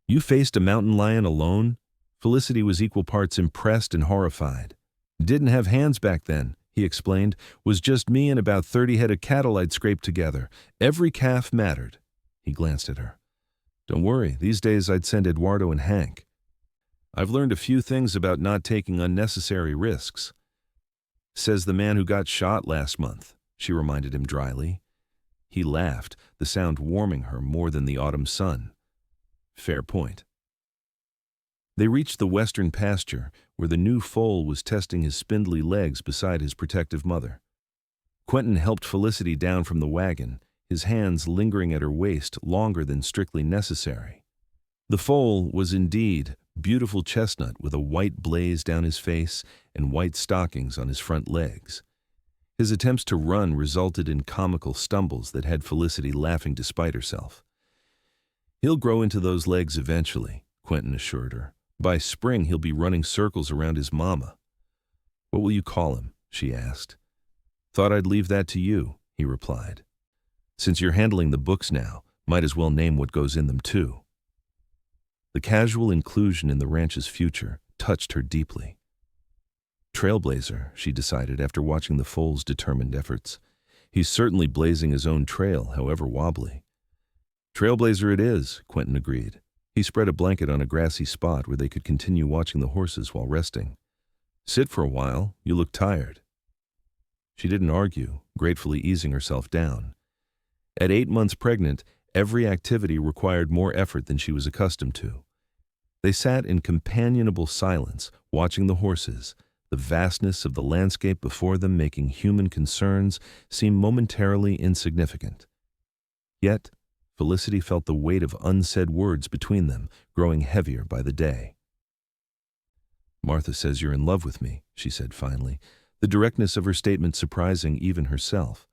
"You faced a mountain lion alone?" Felicity was equal parts impressed and horrified. "Didn't have hands back then," he explained. "Was just me and about 30 head of cattle I'd scraped together. Every calf mattered." He glanced at her. "Don't worry, these days I'd send Eduardo and Hank. I've learned a few things about not taking unnecessary risks." "Says the man who got shot last month," she reminded him dryly. He laughed, the sound warming her more than the autumn sun. "Fair point." They reached the western pasture, where the new foal was testing his spindly legs beside his protective mother. Quentin helped Felicity down from the wagon, his hands lingering at her waist longer than strictly necessary. The foal was indeed beautiful chestnut with a white blaze down his face and white stockings on his front legs. His attempts to run resulted in comical stumbles that had Felicity laughing despite herself. "He'll grow into those legs eventually," Quentin assured her. "By spring he'll be running circles around his mama." "What will you call him?" she asked. "Thought I'd leave that to you," he replied. "Since you're handling the books now, might as well name what goes in them too." The casual inclusion in the ranch's future touched her deeply. "Trailblazer," she decided after watching the foal's determined efforts. "He's certainly blazing his own trail, however wobbly." "Trailblazer it is," Quentin agreed. He spread a blanket on a grassy spot where they could continue watching the horses while resting. "Sit for a while, you look tired." She didn't argue, gratefully easing herself down. At 8 months pregnant, every activity required more effort than she was accustomed to. They sat in companionable silence, watching the horses, the vastness of the landscape before them making human concerns seem momentarily insignificant. Yet, Felicity felt the weight of unsaid words between them, growing heavier by the day. "Martha says you're in love with me," she said finally, the directness of her statement surprising even herself.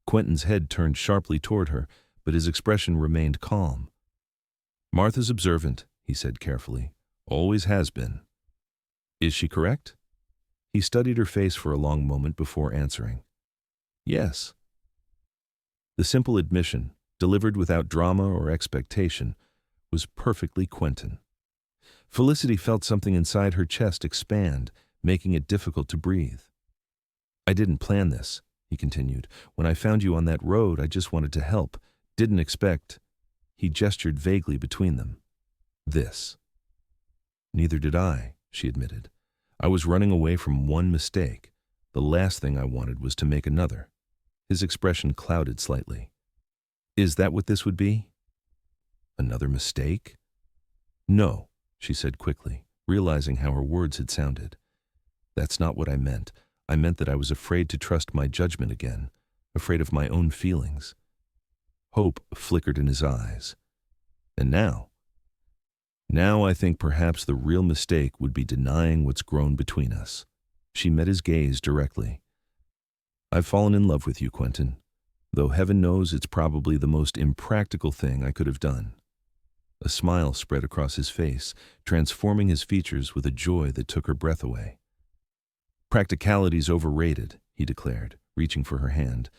Quentin's head turned sharply toward her, but his expression remained calm. "Martha's observant," he said carefully. "Always has been." "Is she correct?" He studied her face for a long moment before answering. "Yes." The simple admission, delivered without drama or expectation, was perfectly Quentin. Felicity felt something inside her chest expand, making it difficult to breathe. I didn't plan this, he continued. When I found you on that road, I just wanted to help. Didn't expect. He gestured vaguely between them. This. Neither did I, she admitted. I was running away from one mistake. The last thing I wanted was to make another. His expression clouded slightly. Is that what this would be? Another mistake? No, she said quickly, realizing how her words had sounded. That's not what I meant. I meant that I was afraid to trust my judgment again, afraid of my own feelings. Hope flickered in his eyes. And now I think perhaps the real mistake would be denying what's grown between us. She met his gaze directly. I've fallen in love with you, Quentin, though heaven knows it's probably the most impractical thing I could have done. A smile spread across his face, transforming his features with a joy that took her breath away. Practicality's overrated, he declared, reaching for her hand,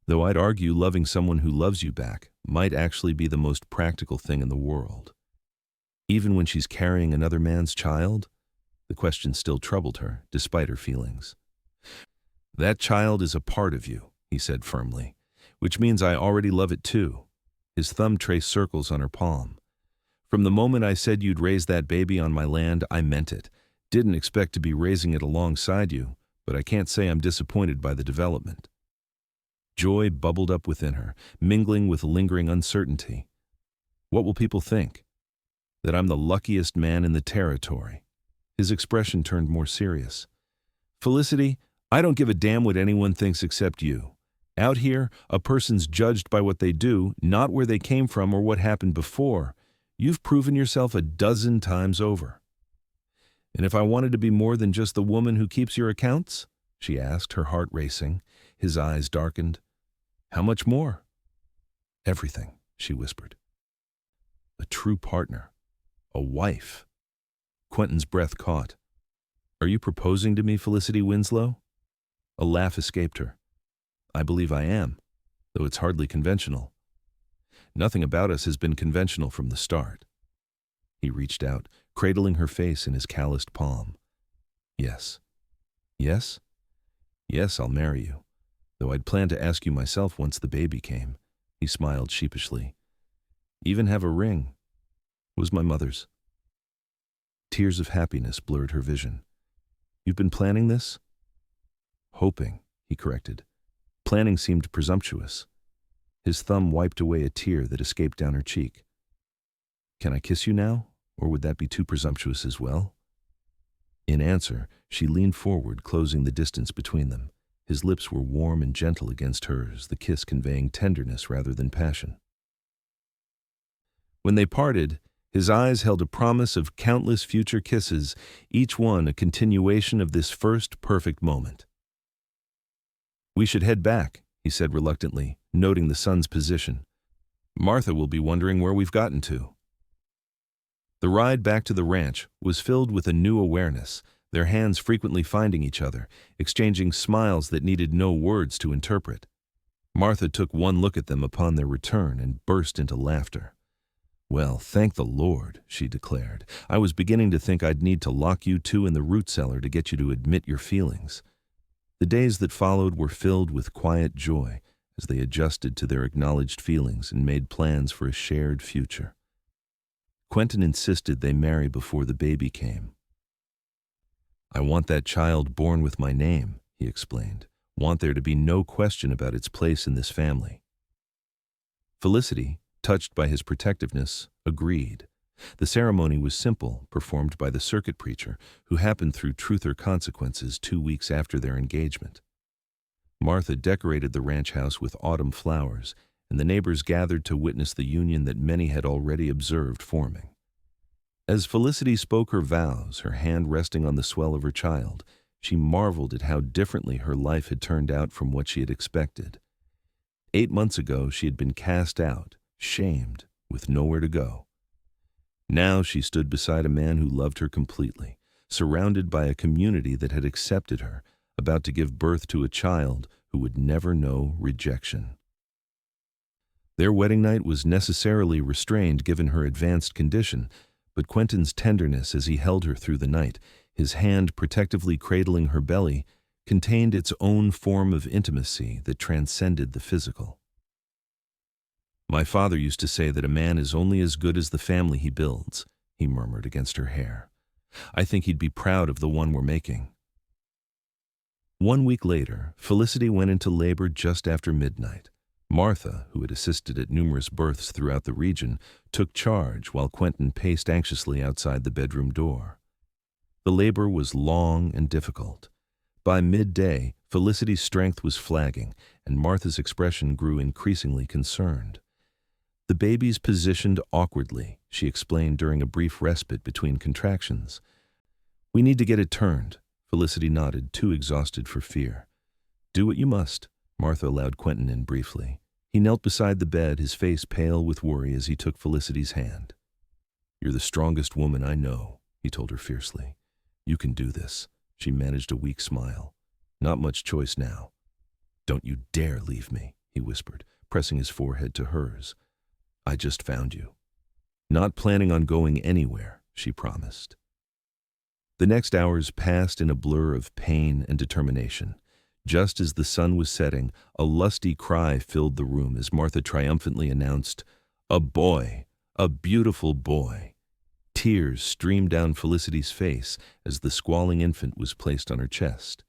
though I'd argue loving someone who loves you back might actually be the most practical thing in the world. Even when she's carrying another man's child? The question still troubled her, despite her feelings. That child is a part of you, he said firmly, which means I already love it too. His thumb traced circles on her palm. From the moment I said you'd raise that baby on my land, I meant it. Didn't expect to be raising it alongside you, but I can't say I'm disappointed by the development. Joy bubbled up within her, mingling with lingering uncertainty. What will people think? That I'm the luckiest man in the territory. His expression turned more serious. Felicity, I don't give a damn what anyone thinks except you. Out here, a person's judged by what they do, not where they came from or what happened before. You've proven yourself a dozen times over. And if I wanted to be more than just the woman who keeps your accounts? She asked, her heart racing. His eyes darkened. How much more? Everything, she whispered. A true partner. A wife. Quentin's breath caught. Are you proposing to me, Felicity Winslow? A laugh escaped her. I believe I am, though it's hardly conventional. Nothing about us has been conventional from the start. He reached out, cradling her face in his calloused palm. Yes. Yes? Yes, I'll marry you, though I'd planned to ask you myself once the baby came. He smiled sheepishly. Even have a ring. It was my mother's. Tears of happiness blurred her vision. You've been planning this? Hoping, he corrected. Planning seemed presumptuous. His thumb wiped away a tear that escaped down her cheek. Can I kiss you now, or would that be too presumptuous as well? In answer, she leaned forward, closing the distance between them. His lips were warm and gentle against hers, the kiss conveying tenderness rather than passion. When they parted, his eyes held a promise of countless future kisses, each one a continuation of this first perfect moment. We should head back, he said reluctantly, noting the sun's position. Martha will be wondering where we've gotten to. The ride back to the ranch was filled with a new awareness, their hands frequently finding each other, exchanging smiles that needed no words to interpret. Martha took one look at them upon their return and burst into laughter. Well, thank the Lord, she declared. I was beginning to think I'd need to lock you two in the root cellar to get you to admit your feelings. The days that followed were filled with quiet joy as they adjusted to their acknowledged feelings and made plans for a shared future. Quentin insisted they marry before the baby came. I want that child born with my name, he explained. Want there to be no question about its place in this family. Felicity, touched by his protectiveness, agreed. The ceremony was simple, performed by the circuit preacher, who happened through Truth or Consequences 2 weeks after their engagement. Martha decorated the ranch house with autumn flowers, and the neighbors gathered to witness the union that many had already observed forming. As Felicity spoke her vows, her hand resting on the swell of her child, she marveled at how differently her life had turned out from what she had expected. 8 months ago, she had been cast out, shamed, with nowhere to go. Now she stood beside a man who loved her completely, surrounded by a community that had accepted her, about to give birth to a child who would never know rejection. Their wedding night was necessarily restrained given her advanced condition, but Quentin's tenderness as he held her through the night, his hand protectively cradling her belly, contained its own form of intimacy that transcended the physical. "My father used to say that a man is only as good as the family he builds," he murmured against her hair. "I think he'd be proud of the one we're making." 1 week later, Felicity went into labor just after midnight. Martha, who had assisted at numerous births throughout the region, took charge while Quentin paced anxiously outside the bedroom door. The labor was long and difficult. By midday, Felicity's strength was flagging, and Martha's expression grew increasingly concerned. "The baby's positioned awkwardly," she explained during a brief respite between contractions. "We need to get it turned." Felicity nodded, too exhausted for fear. "Do what you must," Martha allowed Quentin in briefly. He knelt beside the bed, his face pale with worry as he took Felicity's hand. "You're the strongest woman I know," he told her fiercely. "You can do this." She managed a weak smile. "Not much choice now." "Don't you dare leave me," he whispered, pressing his forehead to hers. "I just found you." "Not planning on going anywhere," she promised. The next hours passed in a blur of pain and determination. Just as the sun was setting, a lusty cry filled the room as Martha triumphantly announced, "A boy! A beautiful boy!" Tears streamed down Felicity's face as the squalling infant was placed on her chest.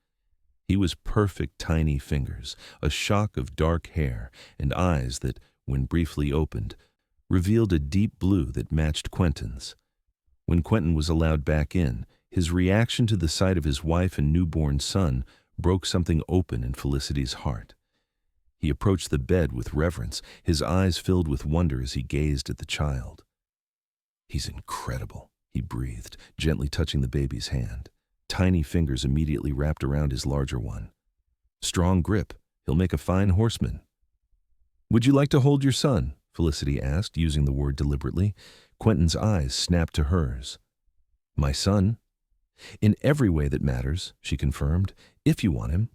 He was perfect tiny fingers, a shock of dark hair, and eyes that, when briefly opened, revealed a deep blue that matched Quentin's. When Quentin was allowed back in, his reaction to the sight of his wife and newborn son broke something open in Felicity's heart. He approached the bed with reverence, his eyes filled with wonder as he gazed at the child. "He's incredible," he breathed, gently touching the baby's hand. Tiny fingers immediately wrapped around his larger one. "Strong grip. He'll make a fine horseman." "Would you like to hold your son?" Felicity asked, using the word deliberately. Quentin's eyes snapped to hers. "My son?" "In every way that matters," she confirmed, "if you want him."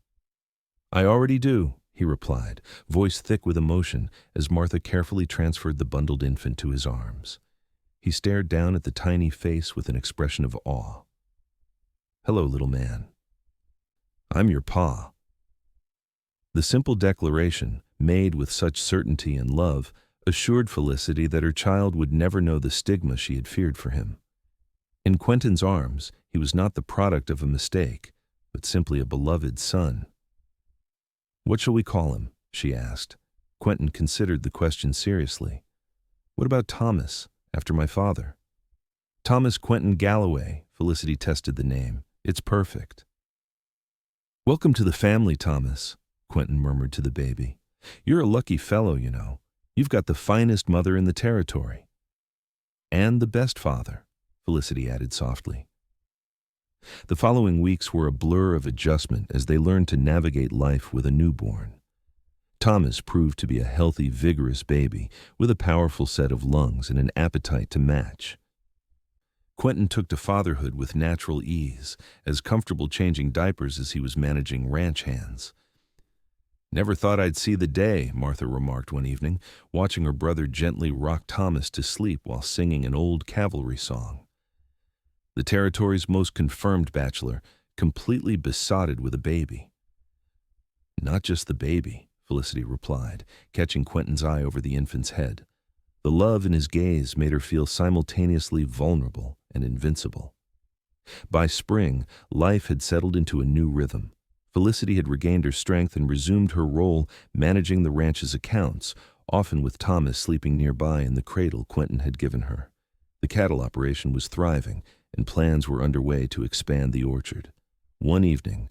"I already do," he replied, voice thick with emotion, as Martha carefully transferred the bundled infant to his arms. He stared down at the tiny face with an expression of awe. "Hello, little man." "I'm your pa." The simple declaration, made with such certainty and love, assured Felicity that her child would never know the stigma she had feared for him. In Quentin's arms, he was not the product of a mistake, but simply a beloved son. "What shall we call him?" she asked. Quentin considered the question seriously. "What about Thomas, after my father?" "Thomas Quentin Galloway," Felicity tested the name. "It's perfect." "Welcome to the family, Thomas," Quentin murmured to the baby. "You're a lucky fellow, you know. You've got the finest mother in the territory." "And the best father," Felicity added softly. The following weeks were a blur of adjustment as they learned to navigate life with a newborn. Thomas proved to be a healthy, vigorous baby with a powerful set of lungs and an appetite to match. Quentin took to fatherhood with natural ease, as comfortable changing diapers as he was managing ranch hands. "Never thought I'd see the day," Martha remarked one evening, watching her brother gently rock Thomas to sleep while singing an old cavalry song. The territory's most confirmed bachelor, completely besotted with a baby. "Not just the baby," Felicity replied, catching Quentin's eye over the infant's head. The love in his gaze made her feel simultaneously vulnerable and invincible. By spring, life had settled into a new rhythm. Felicity had regained her strength and resumed her role managing the ranch's accounts, often with Thomas sleeping nearby in the cradle Quentin had given her. The cattle operation was thriving, and plans were underway to expand the orchard. One evening,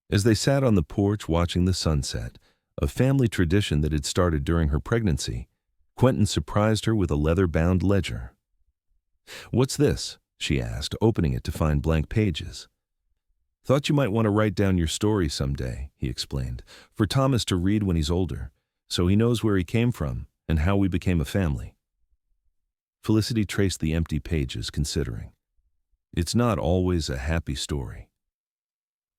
as they sat on the porch watching the sunset, a family tradition that had started during her pregnancy, Quentin surprised her with a leather-bound ledger. "What's this?" she asked, opening it to find blank pages. "Thought you might want to write down your story someday," he explained, "for Thomas to read when he's older, so he knows where he came from and how we became a family." Felicity traced the empty pages, considering. It's not always a happy story.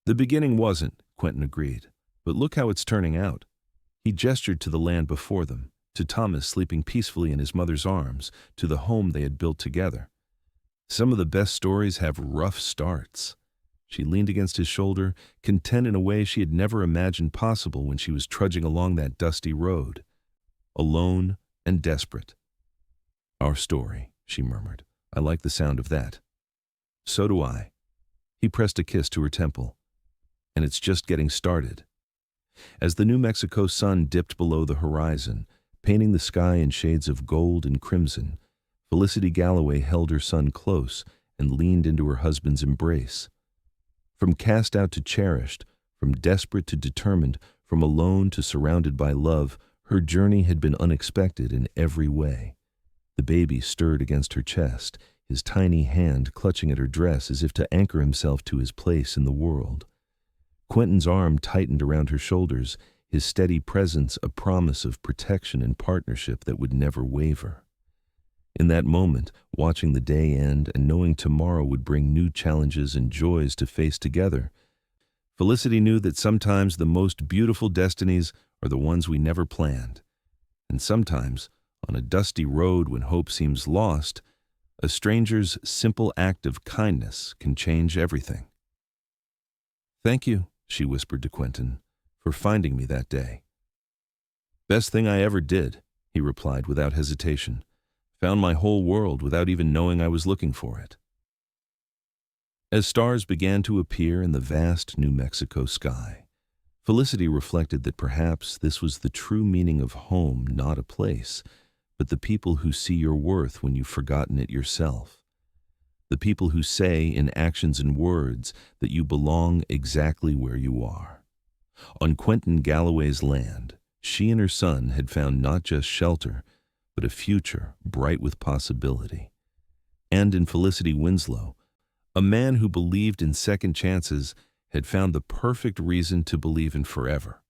"The beginning wasn't," Quentin agreed, "but look how it's turning out." He gestured to the land before them, to Thomas sleeping peacefully in his mother's arms, to the home they had built together. "Some of the best stories have rough starts." She leaned against his shoulder, content in a way she had never imagined possible when she was trudging along that dusty road. Alone and desperate. "Our story," she murmured. "I like the sound of that." "So do I." He pressed a kiss to her temple. "And it's just getting started." As the New Mexico sun dipped below the horizon, painting the sky in shades of gold and crimson, Felicity Galloway held her son close and leaned into her husband's embrace. From cast out to cherished, from desperate to determined, from alone to surrounded by love, her journey had been unexpected in every way. The baby stirred against her chest, his tiny hand clutching at her dress as if to anchor himself to his place in the world. Quentin's arm tightened around her shoulders, his steady presence a promise of protection and partnership that would never waver. In that moment, watching the day end and knowing tomorrow would bring new challenges and joys to face together, Felicity knew that sometimes the most beautiful destinies are the ones we never planned. And sometimes, on a dusty road when hope seems lost, a stranger's simple act of kindness can change everything. "Thank you," she whispered to Quentin, "for finding me that day." "Best thing I ever did," he replied without hesitation. "Found my whole world without even knowing I was looking for it." As stars began to appear in the vast New Mexico sky, Felicity reflected that perhaps this was the true meaning of home, not a place, but the people who see your worth when you've forgotten it yourself. The people who say in actions and words that you belong exactly where you are. On Quentin Galloway's land, she and her son had found not just shelter, but a future bright with possibility. And in Felicity Winslow, a man who believed in second chances had found the perfect reason to believe in forever.